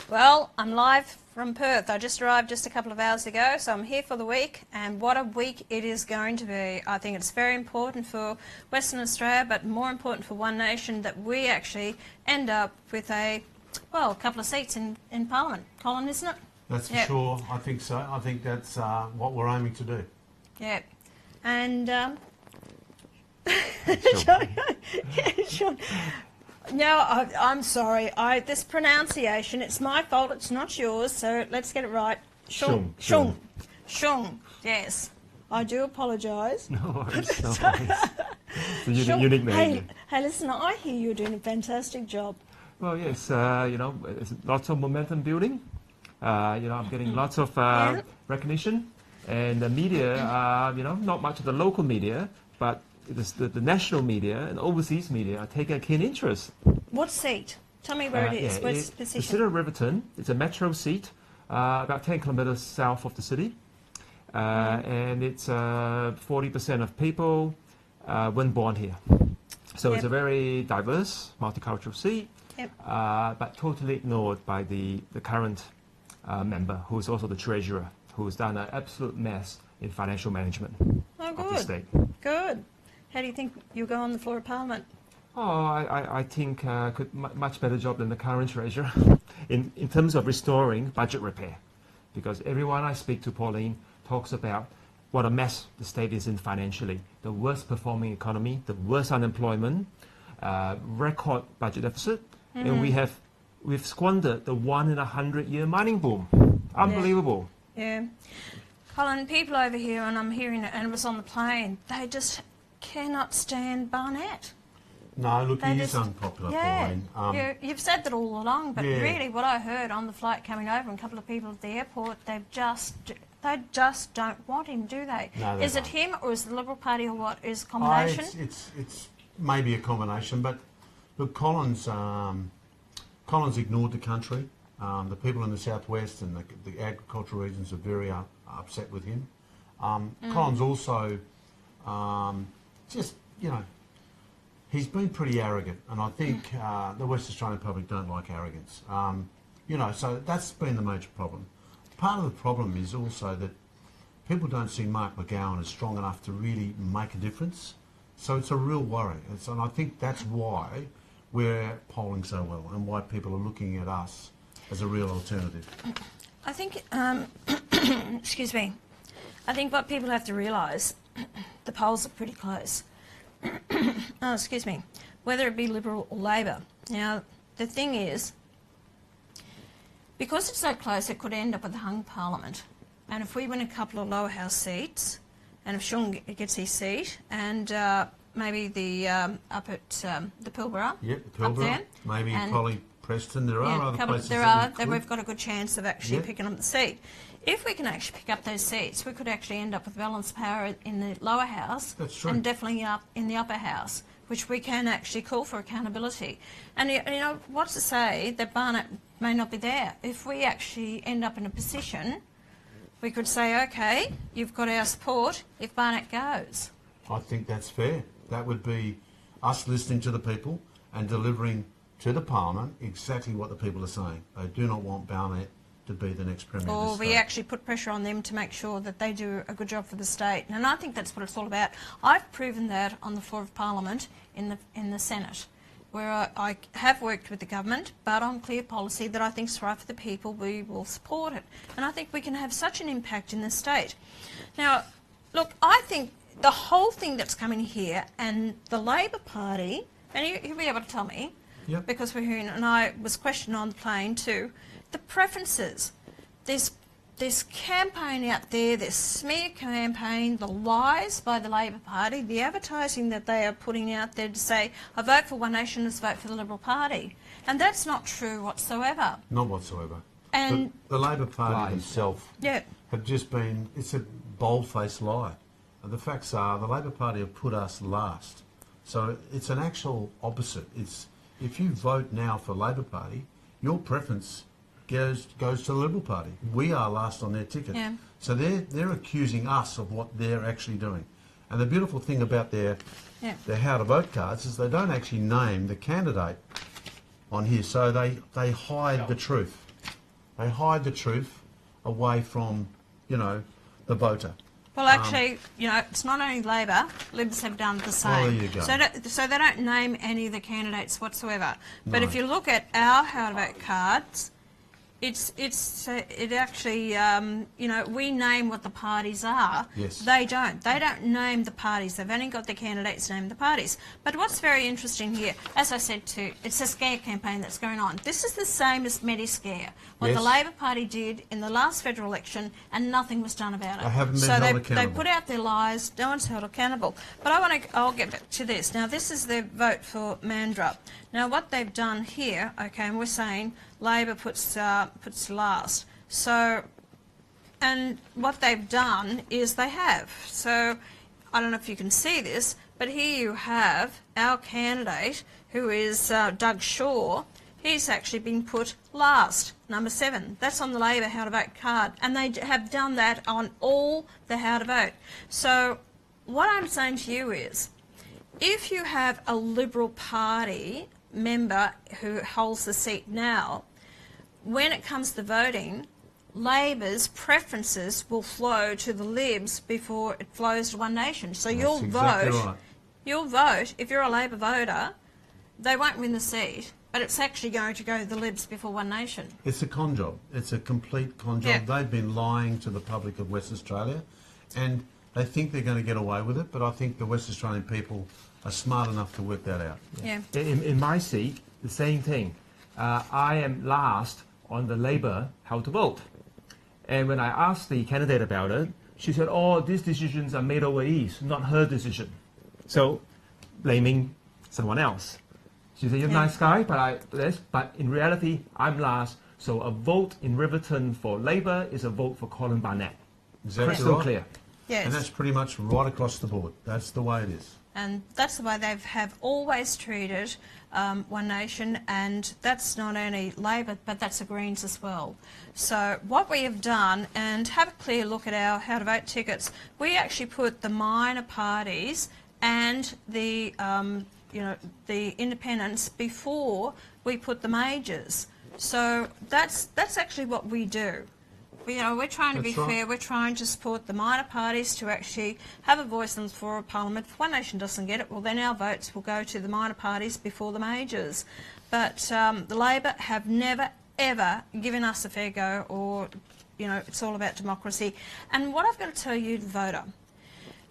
Well, I'm live from Perth. I just arrived just a couple of hours ago, so I'm here for the week, and what a week it is going to be. I think it's very important for Western Australia, but more important for One Nation, that we actually end up with a couple of seats in Parliament. Colin, isn't it? That's for sure. I think so. I think that's what we're aiming to do. Yeah. And Sean. No, I'm sorry. This pronunciation, it's my fault. It's not yours. So let's get it right. Tshung. Yes, I do apologise. No worries. No worries. It's a unique name. Hey, listen. I hear you're doing a fantastic job. Well, yes. It's lots of momentum building. I'm getting lots of recognition, and the media. Not much of the local media, but the national media and overseas media are taking a keen interest. What seat? Tell me where it is. Where's the position? The city of Riverton. It's a metro seat, about 10 kilometres south of the city, and it's 40% of people weren't born here. So it's a very diverse, multicultural seat, but totally ignored by the current member, who is also the treasurer, who has done an absolute mess in financial management of the state. Good. How do you think you'll go on the floor of Parliament? I think could much better job than the current treasurer in terms of restoring budget repair, because everyone I speak to, Pauline, talks about what a mess the state is in financially, the worst performing economy, the worst unemployment, record budget deficit, and we've squandered the 1 in 100-year mining boom. Unbelievable. Yeah. Colin, people over here, and I'm hearing it, and it was on the plane, they just cannot stand Barnett. No, look, he is unpopular, Pauline. You've said that all along, but really what I heard on the flight coming over and a couple of people at the airport, they just don't want him, do they? No, is it him, or is it the Liberal Party, or what? Is it a combination? It's maybe a combination, but look, Colin's ignored the country. The people in the southwest and the agricultural regions are very upset with him. Colin's also he's been pretty arrogant, and I think the West Australian public don't like arrogance. So that's been the major problem. Part of the problem is also that people don't see Mark McGowan as strong enough to really make a difference. So it's a real worry. And I think that's why we're polling so well, and why people are looking at us as a real alternative. I think, excuse me, I think what people have to realise, the polls are pretty close. Excuse me, whether it be Liberal or Labor. Now, the thing is, because it's so close, it could end up with the hung parliament. And if we win a couple of lower house seats, and if Tshung gets his seat, and maybe the up at the Pilbara, the Pilbara, up there, maybe Polly Preston, there are other places that we've got a good chance of actually picking up the seat. If we can actually pick up those seats, we could actually end up with balanced power in the lower house. That's true. And definitely up in the upper house, which we can actually call for accountability. And what's to say that Barnett may not be there? If we actually end up in a position, we could say, okay, you've got our support if Barnett goes. I think that's fair. That would be us listening to the people and delivering to the Parliament exactly what the people are saying. They do not want Barnett to be the next Premier of the state. Or we actually put pressure on them to make sure that they do a good job for the state. And I think that's what it's all about. I've proven that on the floor of Parliament in the Senate, where I have worked with the government, but on clear policy that I think is right for the people, we will support it. And I think we can have such an impact in the state. Now, look, I think the whole thing that's coming here, and the Labor Party, and you'll be able to tell me, because we're hearing, and I was questioned on the plane too, the preferences. This campaign out there, this smear campaign, the lies by the Labor Party, the advertising that they are putting out there to say, I vote for One Nation, let's vote for the Liberal Party. And that's not true whatsoever. Not whatsoever. And the Labor Party themselves have just been, it's a bold-faced lie. The facts are the Labor Party have put us last. So it's an actual opposite. It's, if you vote now for Labor Party, your preference goes to the Liberal Party. We are last on their ticket. So they're accusing us of what they're actually doing. And the beautiful thing about their how to vote cards is they don't actually name the candidate on here, so they hide the truth. They hide the truth away from, you know, the voter. Well, actually, you know, it's not only Labor, Libs have done the same. Well, there you go. So they don't name any of the candidates whatsoever. But No. if you look at our how to vote cards, it actually, you know, we name what the parties are. Yes. They don't. They don't name the parties. They've only got the candidates name the parties. But what's very interesting here, as I said too, it's a scare campaign that's going on. This is the same as Mediscare, what Yes. the Labor Party did in the last federal election, and nothing was done about it. They haven't been so held they accountable. put out their lies. No one's held accountable. But I'll get back to this. Now, this is their vote for Mandurah. Now, what they've done here, okay, and we're saying Labor puts last. So, and what they've done is they have. So, I don't know if you can see this, but here you have our candidate, who is Doug Shaw. He's actually been put last, number 7. That's on the Labor How to Vote card, and they have done that on all the How to Vote. So, what I'm saying to you is, if you have a Liberal Party member who holds the seat now, when it comes to voting, Labor's preferences will flow to the Libs before it flows to One Nation. So That's exactly right. You'll vote, if you're a Labor voter, they won't win the seat, but it's actually going to go to the Libs before One Nation. It's a con job. It's a complete con job. Yeah. They've been lying to the public of West Australia, and they think they're going to get away with it, but I think the West Australian people are smart enough to work that out. Yeah. In my seat, the same thing. I am last on the Labor how to vote. And when I asked the candidate about it, she said, oh, these decisions are made overseas, not her decision. So, blaming someone else. She said, you're a nice guy, but in reality, I'm last. So a vote in Riverton for Labor is a vote for Colin Barnett. Exactly Crystal right. clear. Yes. And that's pretty much right across the board. That's the way it is. And that's the way they have always treated One Nation, and that's not only Labor, but that's the Greens as well. So what we have done, and have a clear look at our How to Vote tickets, we actually put the minor parties and the the independents before we put the majors. So that's actually what we do. You know, we're trying to be That's right. fair. We're trying to support the minor parties to actually have a voice on the floor of Parliament. If One Nation doesn't get it, well, then our votes will go to the minor parties before the majors. But the Labor have never, ever given us a fair go, or, you know, it's all about democracy. And what I've got to tell you, the voter,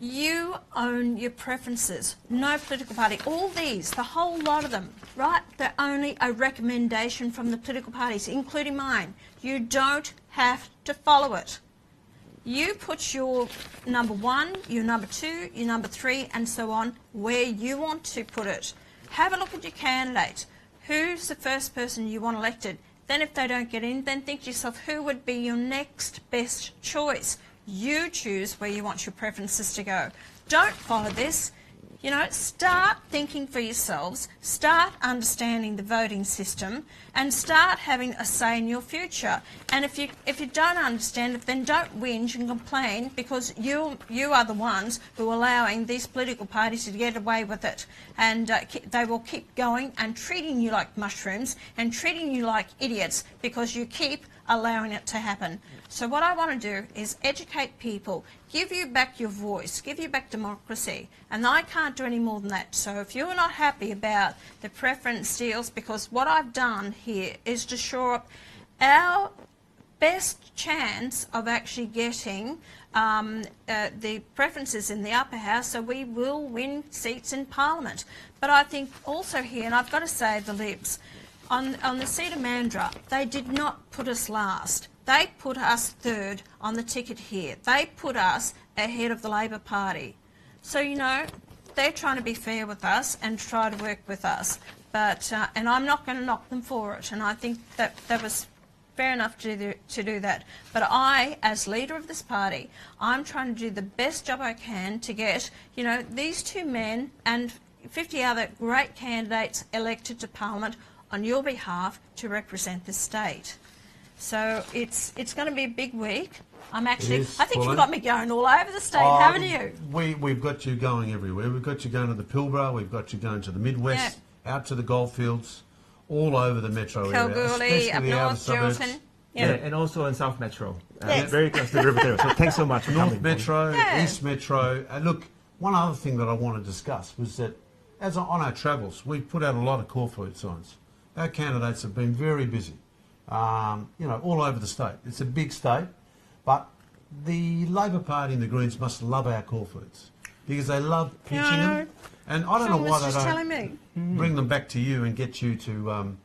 you own your preferences. No political party. All these, the whole lot of them, right? They're only a recommendation from the political parties, including mine. You don't have to follow it. You put your number 1, your number 2, your number 3, and so on where you want to put it. Have a look at your candidate. Who's the first person you want elected? Then if they don't get in, then think to yourself, who would be your next best choice? You choose where you want your preferences to go. Don't follow this. You know, start thinking for yourselves, start understanding the voting system, and start having a say in your future. And if you don't understand it, then don't whinge and complain, because you are the ones who are allowing these political parties to get away with it. And they will keep going and treating you like mushrooms and treating you like idiots because you keep allowing it to happen. So what I want to do is educate people, give you back your voice, give you back democracy, and I can't do any more than that. So if you're not happy about the preference deals, because what I've done here is to shore up our best chance of actually getting the preferences in the upper house, so we will win seats in Parliament. But I think also here, and I've got to say the Libs, on the seat of Mandurah, they did not put us last. They put us 3rd on the ticket here. They put us ahead of the Labor Party. So, you know, they're trying to be fair with us and try to work with us. But and I'm not going to knock them for it. And I think that was fair enough to do that. But I, as leader of this party, I'm trying to do the best job I can to get, you know, these 2 men and 50 other great candidates elected to Parliament on your behalf to represent the state. So it's going to be a big week. I think you've got me going all over the state, haven't you? We've got you going everywhere. We've got you going to the Pilbara, we've got you going to the Midwest, out to the goldfields, all over the metro area, Kalgoorlie, especially up the outer north, suburbs. Geraldton. Yeah, and also in South Metro. Yes. Very close to the river there. So thanks so much for North coming. Metro, Yeah. East Metro. Look, one other thing that I want to discuss was that on our travels, we've put out a lot of core food signs. Our candidates have been very busy, all over the state. It's a big state, but the Labor Party and the Greens must love our core foods because they love pitching them. And I don't know why they don't bring them back to you and get you to,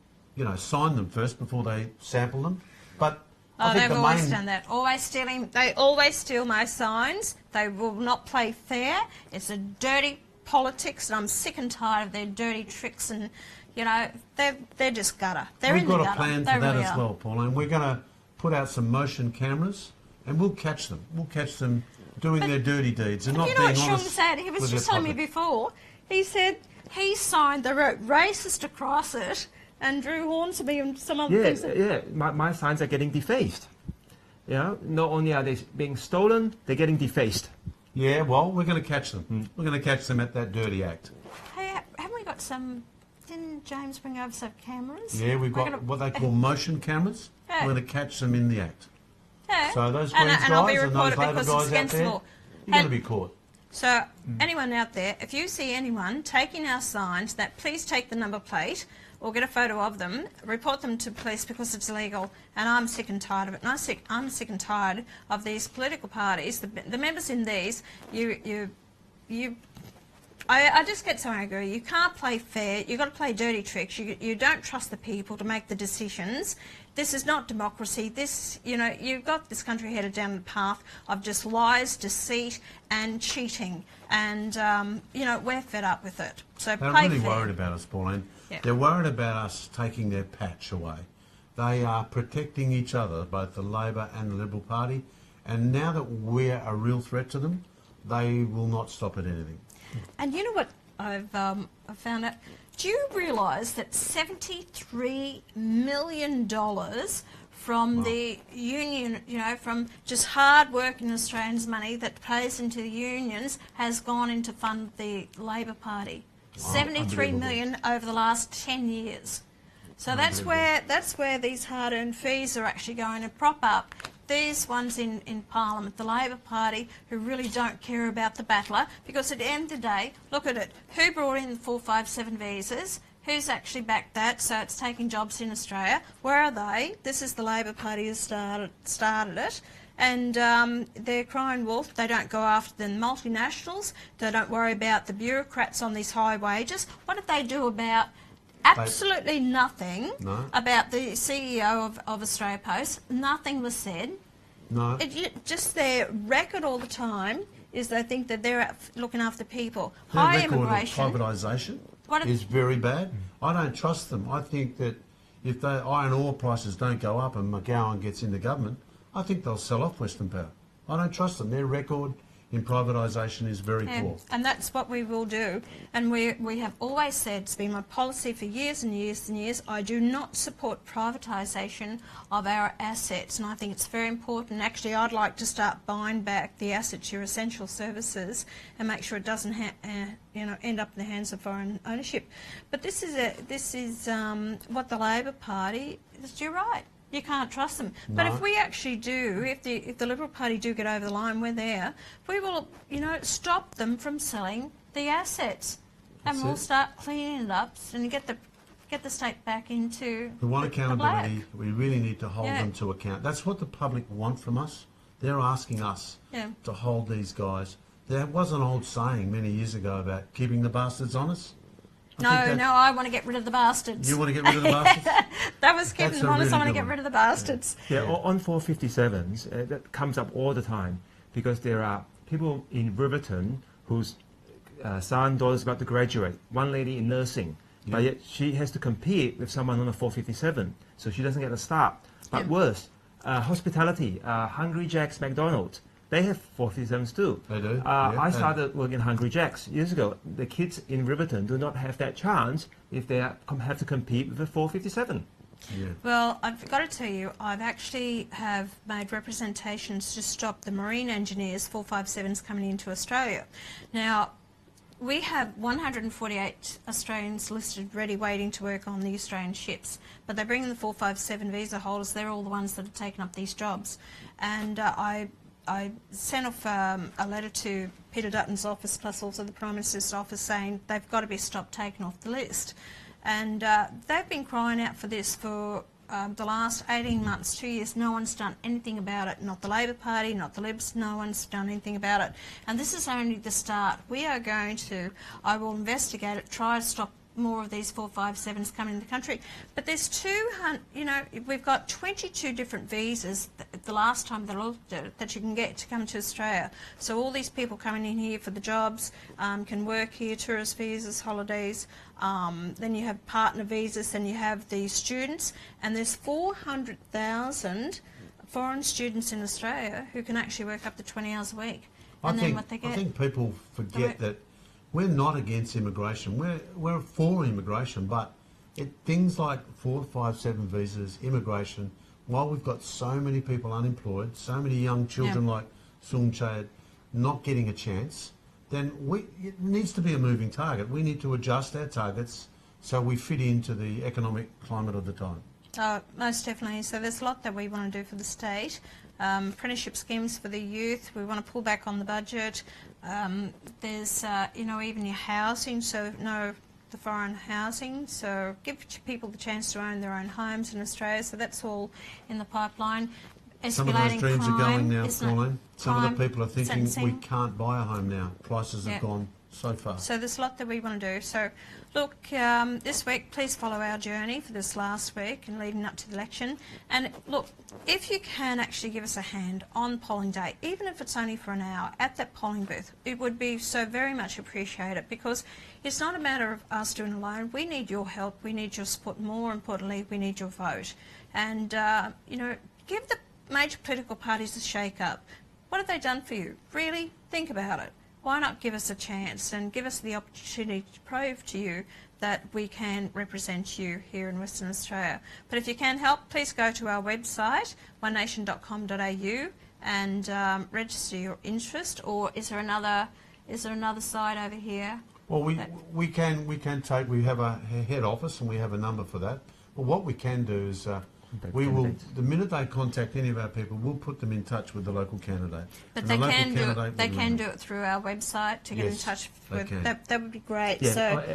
sign them first before they sample them. But I think they've always done that. Always stealing. They always steal my signs. They will not play fair. It's a dirty politics, and I'm sick and tired of their dirty tricks. And they're just gutter. We've got a plan for that as well, Pauline. We're going to put out some motion cameras, and we'll catch them. We'll catch them doing their dirty deeds and not being honest. You know what Tshung said? He was just telling me before. He said he signed. They wrote racist across it. And Drew Hornsby and some other things. Yeah, my signs are getting defaced. Not only are they being stolen, they're getting defaced. Yeah, well, we're going to catch them. We're going to catch them at that dirty act. Hey, haven't we got some... Didn't James bring over some cameras? Yeah, we've got what they call motion cameras. Yeah. We're going to catch them in the act. Yeah. So those Greens guys and those Labor guys out there, you're going to be caught. So anyone out there, if you see anyone taking our signs, please take the number plate or get a photo of them, report them to police because it's illegal. And I'm sick and tired of it. And I'm sick and tired of these political parties, the members in these. I just get so angry. You can't play fair. You've got to play dirty tricks. You don't trust the people to make the decisions. This is not democracy. You've got this country headed down the path of just lies, deceit and cheating. And, we're fed up with it. So They're play really fair. worried about us, Pauline. Yeah. They're worried about us taking their patch away. They are protecting each other, both the Labor and the Liberal Party. And now that we're a real threat to them, they will not stop at anything. And you know what I've found out? Do you realise that $73 million from the union, from just hard-working Australians' money that pays into the unions has gone into fund the Labor Party? 73 million over the last 10 years. So that's where these hard-earned fees are actually going to prop up these ones in Parliament, the Labor Party, who really don't care about the battler, because at the end of the day, look at it, who brought in the 457 visas, who's actually backed that, so it's taking jobs in Australia, where are they? This is the Labor Party who started it, and they're crying wolf. They don't go after the multinationals, they don't worry about the bureaucrats on these high wages. What did they do about absolutely nothing about the CEO of Australia Post? Nothing was said. No. Just their record all the time is they think that they're out looking after people. Their High record immigration. of privatisation is very bad. I don't trust them. I think that if the iron ore prices don't go up and McGowan gets into government, I think they'll sell off Western Power. I don't trust them. Their record in privatisation is very poor. And that's what we will do. And we have always said, it's been my policy for years and years and years, I do not support privatisation of our assets. And I think it's very important. Actually, I'd like to start buying back the assets, your essential services, and make sure it doesn't end up in the hands of foreign ownership. But this is what the Labor Party is. You're right. You can't trust them. No. But if we actually do, if the Liberal Party do get over the line, we're there, we will, stop them from selling the assets. And we'll start cleaning it up and get the state back into the one accountability, black. we really need to hold them to account. That's what the public want from us. They're asking us to hold these guys. There was an old saying many years ago about keeping the bastards honest. I want to get rid of the bastards. You want to get rid of the bastards? That was keeping them honest. Really I want to get rid of the bastards. Yeah, on 457s, that comes up all the time because there are people in Riverton whose son, daughter's about to graduate. One lady in nursing, but yet she has to compete with someone on a 457, so she doesn't get a start. But worse, hospitality, Hungry Jack's, McDonald's. They have 457s too. They do. I started working at Hungry Jack's years ago. The kids in Riverton do not have that chance if they have to compete with a 457. Yeah. Well, I've got to tell you, I've actually have made representations to stop the marine engineers 457s coming into Australia. Now, we have 148 Australians listed ready waiting to work on the Australian ships, but they bring in the 457 visa holders. They're all the ones that have taken up these jobs. And I sent off a letter to Peter Dutton's office, plus also the Prime Minister's office, saying they've got to be stopped taken off the list. And they've been crying out for this for the last 18 months, 2 years. No one's done anything about it. Not the Labor Party, not the Libs, no one's done anything about it. And this is only the start. We are going to, I will investigate it, try to stop more of these 457s coming in the country. But there's 200, you know, we've got 22 different visas the last time they looked at it, that you can get to come to Australia. So all these people coming in here for the jobs, can work here, tourist visas, holidays, then you have partner visas, then you have the students, and there's 400,000 foreign students in Australia who can actually work up to 20 hours a week. And then what they get. I think people forget that we're not against immigration. We're for immigration, but things like 457 visas, immigration, while we've got so many people unemployed, so many young children like Tshung Chang not getting a chance, then it needs to be a moving target. We need to adjust our targets so we fit into the economic climate of the time. Most definitely. So there's a lot that we want to do for the state. Apprenticeship schemes for the youth. We want to pull back on the budget. There's, you know, even your housing. So no, the foreign housing. So give people the chance to own their own homes in Australia. So that's all in the pipeline. Some of those dreams crime, are going now, Pauline. Some of the people are thinking sentencing. we can't buy a home now. Prices have gone so far. So there's a lot that we want to do. So look, this week, please follow our journey for this last week and leading up to the election. And look, if you can actually give us a hand on polling day, even if it's only for an hour at that polling booth, it would be so very much appreciated, because it's not a matter of us doing it alone. We need your help. We need your support. More importantly, we need your vote. And, you know, give the major political parties a shake-up. What have they done for you? Really? Think about it. Why not give us a chance and give us the opportunity to prove to you that we can represent you here in Western Australia. But if you can help, please go to our website, onenation.com.au, and register your interest. Or is there another site over here? Well, we have a head office and we have a number for that. But what we can do is we will, the minute they contact any of our people, we'll put them in touch with the local candidate. But they can do it through our website to get in touch with. That would be great. Yeah.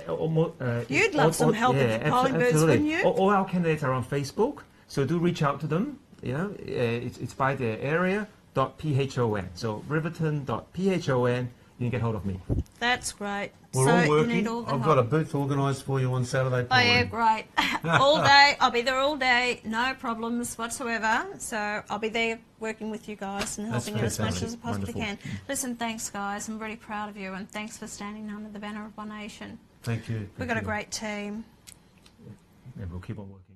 So you'd love some help with the polling booths, wouldn't you? All our candidates are on Facebook, so do reach out to them. You know, it's by their area.phon. So riverton.phon. You can get hold of me. That's great. We're all working. I've got a booth organised for you on Saturday. Oh yeah, great. All day. I'll be there all day. No problems whatsoever. So I'll be there working with you guys and helping you as much as I possibly can. Listen, thanks guys. I'm really proud of you, and thanks for standing under the banner of One Nation. Thank you. We've got a great team. And we'll keep on working.